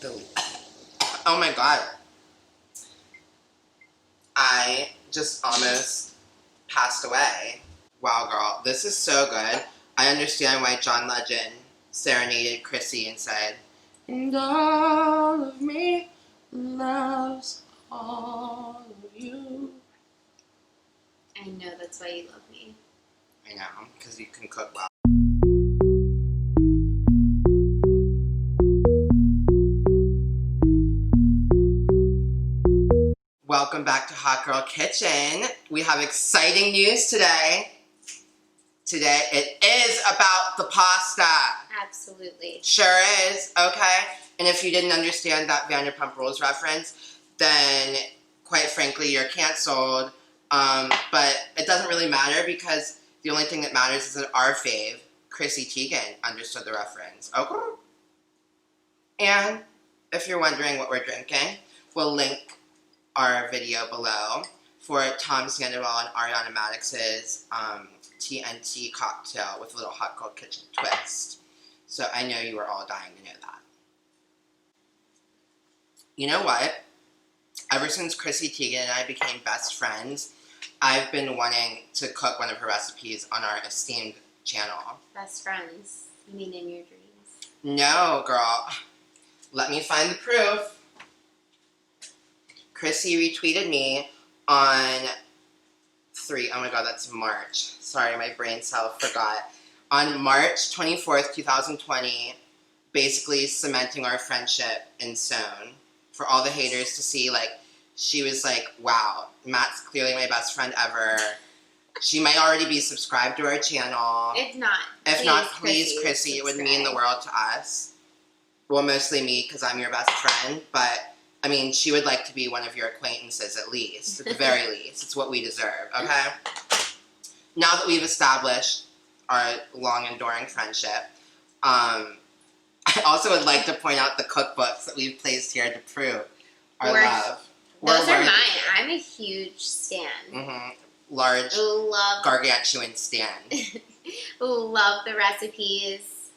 Oh my god. I just almost passed away. Wow, girl, this is so good. I understand why John Legend serenaded Chrissy and said, "And all of me loves all of you." I know, that's why you love me. I know, because you can cook well. Welcome back to Hot Girl Kitchen. We have exciting news today. Today it is about the pasta. Absolutely. Sure is, okay? And if you didn't understand that Vanderpump Rules reference, then quite frankly, you're canceled. But it doesn't really matter because the only thing that matters is that our fave, Chrissy Teigen, understood the reference. Okay? And if you're wondering what we're drinking, we'll link our video below for Tom Sandoval and Ariana Madix's TNT cocktail with a little Hot Girl Kitchen twist. So I know you were all dying to know that. You know what? Ever since Chrissy Teigen and I became best friends, I've been wanting to cook one of her recipes on our esteemed channel. Best friends? You mean in your dreams? No, girl. Let me find the proof. Chrissy retweeted me on oh my god, that's March. Sorry, my brain cell forgot. On March 24th, 2020, basically cementing our friendship in stone for all the haters to see. Like, she was like, wow, Matt's clearly my best friend ever. She might already be subscribed to our channel. If not, please, Chrissy, it would mean the world to us. Well, mostly me, because I'm your best friend, but I mean, she would like to be one of your acquaintances at least, at the very least. It's what we deserve, okay? Now that we've established our long enduring friendship, I also would like to point out the cookbooks that we've placed here to prove our love. Those are mine. I'm a huge stan. Large, gargantuan stan. Love the recipes.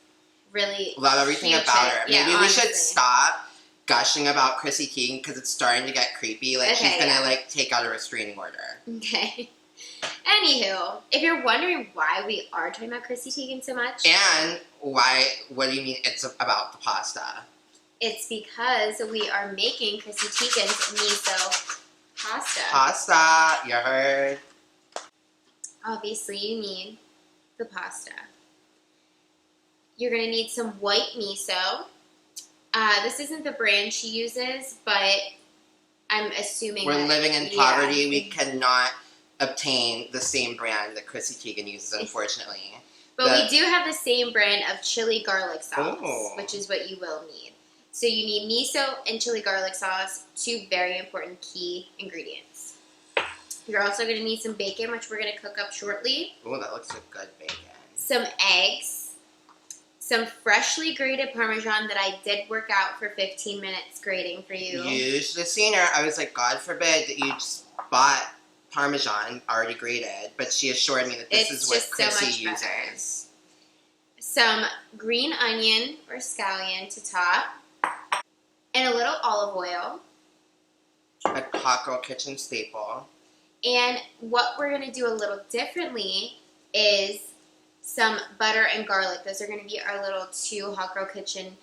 Really love everything about her. Maybe we should stop gushing about Chrissy Teigen because it's starting to get creepy. Like, she's gonna like take out a restraining order. Okay. Anywho, if you're wondering why we are talking about Chrissy Teigen so much, and why, what do you mean it's about the pasta? It's because we are making Chrissy Teigen's miso pasta. Pasta, you heard. Obviously, you need the pasta. You're gonna need some white miso. This isn't the brand she uses, but I'm assuming we're living in poverty. Yeah. We cannot obtain the same brand that Chrissy Teigen uses, unfortunately. But we do have the same brand of chili garlic sauce, which is what you will need. So you need miso and chili garlic sauce, two very important key ingredients. You're also going to need some bacon, which we're going to cook up shortly. Oh, that looks like good bacon. Some eggs. Some freshly grated Parmesan that I did work out for 15 minutes grating for you. You should have seen her. I was like, God forbid that you just bought Parmesan already grated. But she assured me that this is what Chrissy uses. Some green onion or scallion to top. And a little olive oil. A Hot Girl Kitchen staple. And what we're going to do a little differently is some butter and garlic. Those are going to be our little two Hot Girl Kitchen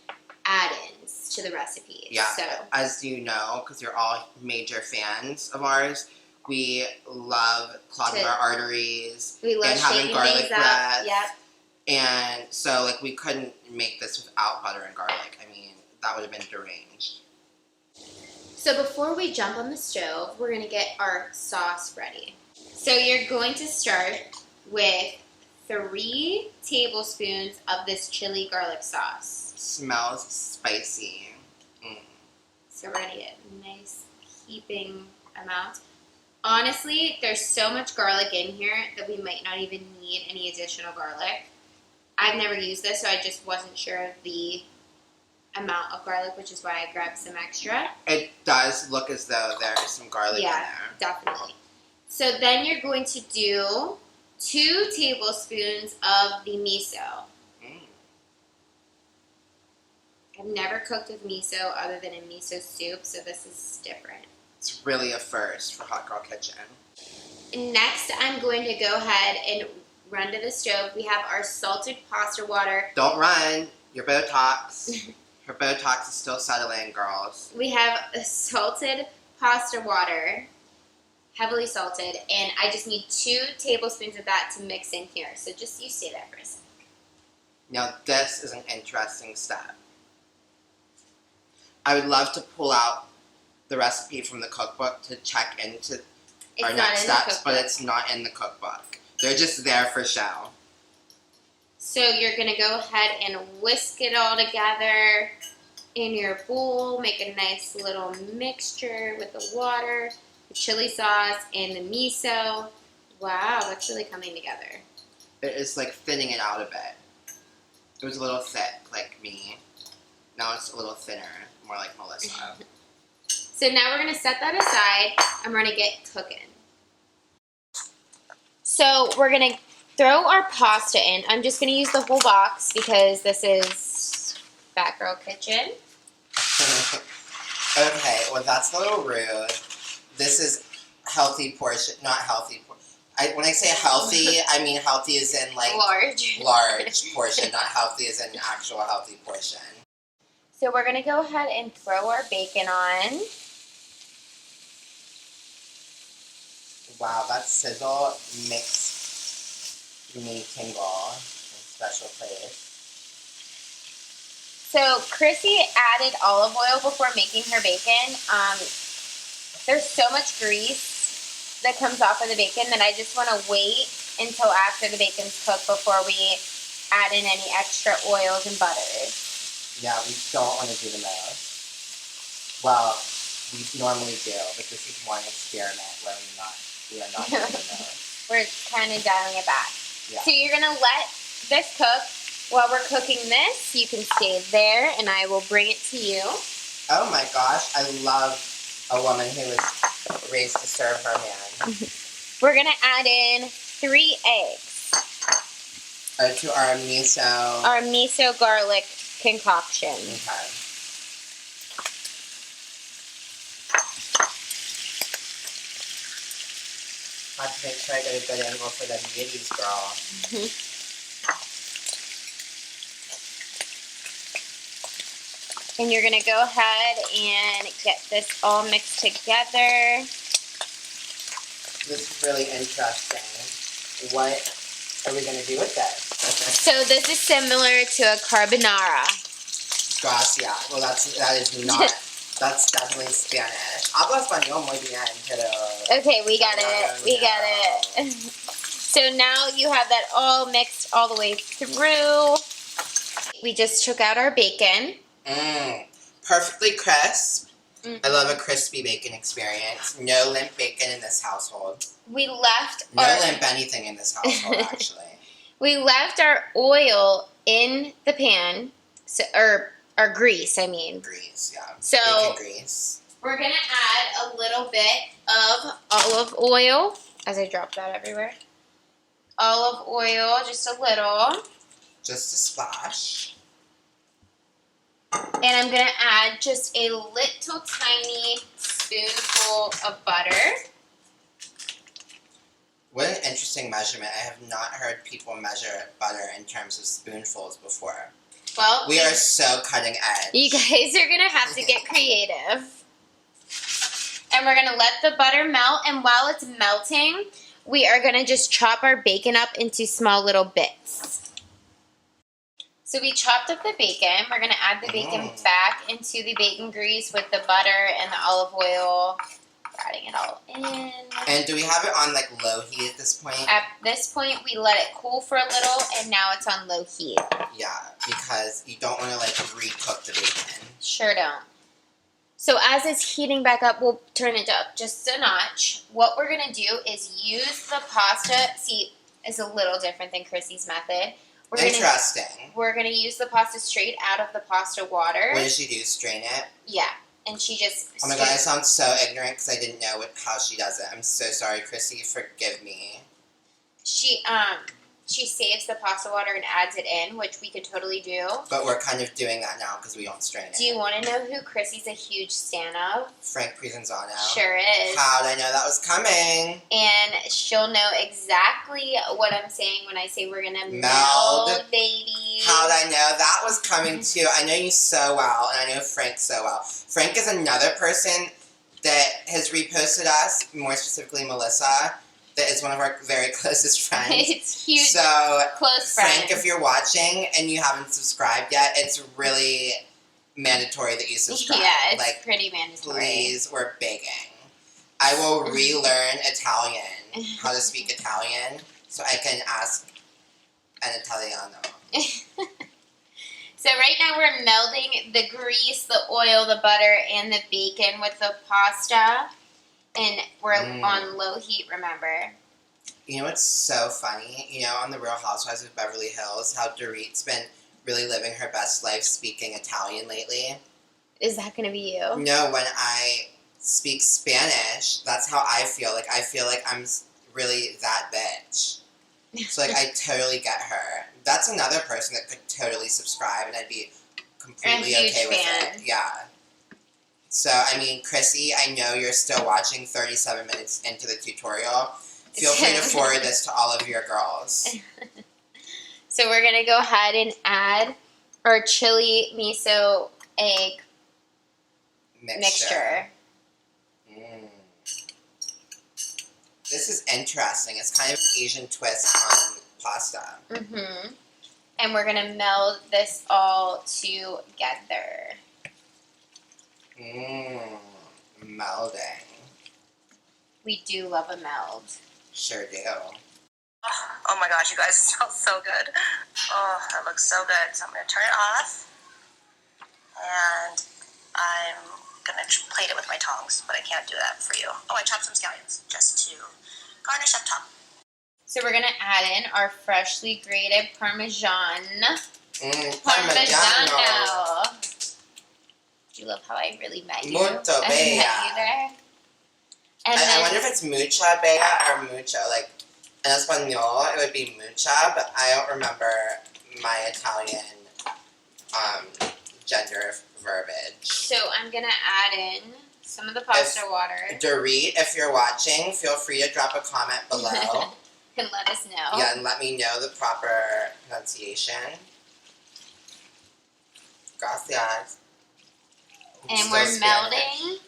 add-ins to the recipes. Yeah, so, as you know, because you're all major fans of ours, we love clogging our arteries. We love and having garlic breath. Yep. And so, like, we couldn't make this without butter and garlic. I mean, that would have been deranged. So before we jump on the stove, we're going to get our sauce ready. So you're going to start with 3 tablespoons of this chili garlic sauce. Smells spicy. So ready a nice heaping amount. Honestly, there's so much garlic in here that we might not even need any additional garlic. I've never used this, so I just wasn't sure of the amount of garlic, which is why I grabbed some extra. It does look as though there is some garlic in there. Yeah, definitely. So then you're going to do 2 tablespoons of the miso. I've never cooked with miso other than in miso soup, so this is different. It's really a first for Hot Girl Kitchen. Next, I'm going to go ahead and run to the stove. We have our salted pasta water. Don't run. Your Botox. Her Botox is still settling, girls. We have a salted pasta water, heavily salted, and I just need 2 tablespoons of that to mix in here. So just you stay there for a second. Now this is an interesting step. I would love to pull out the recipe from the cookbook to check into our next steps, but it's not in the cookbook. They're just there for show. So you're going to go ahead and whisk it all together in your bowl. Make a nice little mixture with the water, the chili sauce, and the miso. Wow, that's really coming together. It is like thinning it out a bit. It was a little thick, like me. Now it's a little thinner, more like Melissa. So now we're going to set that aside, and we're going to get cooking. So we're going to throw our pasta in. I'm just going to use the whole box because this is Fat Girl Kitchen. Okay, well that's a little rude. This is healthy portion, not healthy. When I say healthy, I mean healthy as in like large portion, not healthy as in actual healthy portion. So we're going to go ahead and throw our bacon on. Wow, that sizzle makes me tingle in special place. So Chrissy added olive oil before making her bacon. There's so much grease that comes off of the bacon that I just want to wait until after the bacon's cooked before we add in any extra oils and butters. Yeah, we don't want to do the most. Well, we normally do, but this is one experiment where we are not doing the most. We're kind of dialing it back. Yeah. So you're going to let this cook. While we're cooking this, you can stay there, and I will bring it to you. Oh my gosh, I love a woman who was raised to serve her man. We're going to add in 3 eggs. To our miso. Our miso garlic concoction. Okay. I have to make sure I get a good angle for the middies, girl. And you're going to go ahead and get this all mixed together. This is really interesting. What are we going to do with this? So this is similar to a carbonara. Gracias. Well, that is not. That's definitely Spanish. Hablo español muy bien, pero... Okay, we got it. We got it. So now you have that all mixed all the way through. We just took out our bacon. Perfectly crisp. Mm-hmm. I love a crispy bacon experience. No limp bacon in this household. We left No limp anything in this household, actually. We left our oil in the pan, so, or our grease, I mean. Grease, yeah. So bacon grease. We're going to add a little bit of olive oil, as I drop that everywhere. Olive oil, just a little. Just a splash. And I'm going to add just a little tiny spoonful of butter. What an interesting measurement. I have not heard people measure butter in terms of spoonfuls before. Well, we are so cutting edge. You guys are going to have to get creative. And we're going to let the butter melt. And while it's melting, we are going to just chop our bacon up into small little bits. So we chopped up the bacon. We're going to add the bacon back into the bacon grease with the butter and the olive oil. We're adding it all in. And do we have it on like low heat at this point? At this point, we let it cool for a little, and now it's on low heat. Yeah, because you don't want to like re-cook the bacon. Sure don't. So as it's heating back up, we'll turn it up just a notch. What we're going to do is use the pasta. See, it's a little different than Chrissy's method. Interesting. We're going to use the pasta straight out of the pasta water. What does she do? Strain it? Yeah. And she just... Oh my god, I sound so ignorant because I didn't know how she does it. I'm so sorry, Chrissy. Forgive me. She, she saves the pasta water and adds it in, which we could totally do. But we're kind of doing that now because we don't strain it. Do you want to know who Chrissy's a huge stan of? Frank Provenzano. Sure is. How'd I know that was coming? And she'll know exactly what I'm saying when I say we're going to meld, baby. How'd I know that was coming too? I know you so well, and I know Frank so well. Frank is another person that has reposted us, more specifically Melissa, that is one of our very closest friends. It's huge. So, close friend. Frank, if you're watching and you haven't subscribed yet, it's really mandatory that you subscribe. Yeah, it's pretty mandatory. Please, we're begging. I will relearn Italian, how to speak Italian, so I can ask an Italiano. So right now we're melding the grease, the oil, the butter, and the bacon with the pasta. And we're on low heat, remember? You know what's so funny? You know, on The Real Housewives of Beverly Hills, how Dorit's been really living her best life speaking Italian lately. Is that going to be you? No, when I speak Spanish, that's how I feel. Like, I feel like I'm really that bitch. So, like, I totally get her. That's another person that could totally subscribe, and I'd be completely okay with it. Yeah. So, I mean, Chrissy, I know you're still watching 37 minutes into the tutorial. Feel free to forward this to all of your girls. So we're going to go ahead and add our chili miso egg mixture. This is interesting. It's kind of an Asian twist on pasta. Mm-hmm. And we're going to meld this all together. Melding. We do love a meld. Sure do. Oh my gosh, you guys, it smells so good. Oh, that looks so good. So I'm going to turn it off. And I'm going to plate it with my tongs, but I can't do that for you. Oh, I chopped some scallions just to garnish up top. So we're going to add in our freshly grated Parmesan. Parmigiano. Do you love how I really met you? Molto I met bella. you there. And I wonder if it's mucha bella or mucho. Like, in Espanol, it would be mucha, but I don't remember my Italian gender verbiage. So I'm going to add in some of the pasta water. Dorit, if you're watching, feel free to drop a comment below. And let us know. Yeah, and let me know the proper pronunciation. Gracias. And we're melding.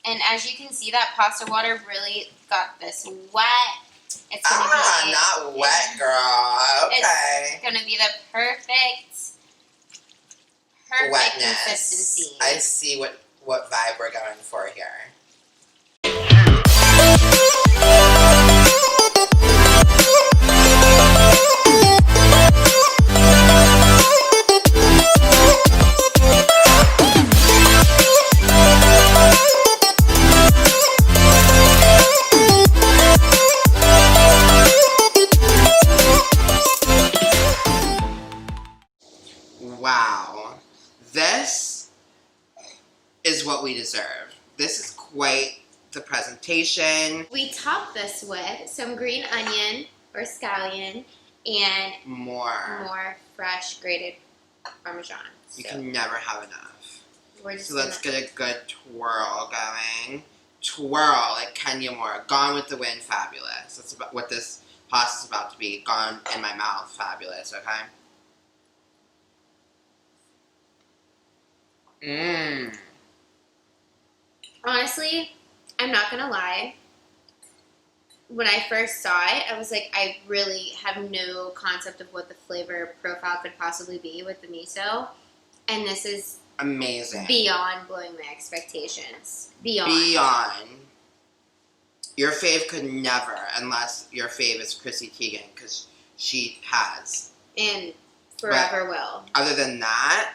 And as you can see, that pasta water really got this wet. It's gonna be not wet, girl. Okay. It's gonna be the perfect wetness. consistency. I see what vibe we're going for here. Wow, this is what we deserve. This is quite the presentation. We top this with some green onion or scallion and more fresh grated Parmesan. You can never have enough. So let's get a good twirl going. Twirl like Kenya Moore. Gone with the Wind, fabulous. That's about what this pasta's about to be. Gone in my mouth, fabulous, okay? Honestly, I'm not gonna lie. When I first saw it, I was like, I really have no concept of what the flavor profile could possibly be with the miso. And this is amazing. Beyond blowing my expectations. Beyond. Your fave could never, unless your fave is Chrissy Teigen, because she has. And forever will. Other than that,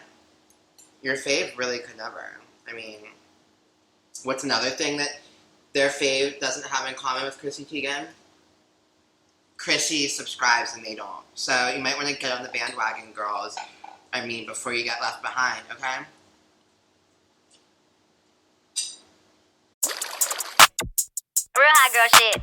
your fave really could never. I mean, what's another thing that their fave doesn't have in common with Chrissy Teigen? Chrissy subscribes and they don't. So you might want to get on the bandwagon, girls. I mean, before you get left behind, okay? Real hot girl shit.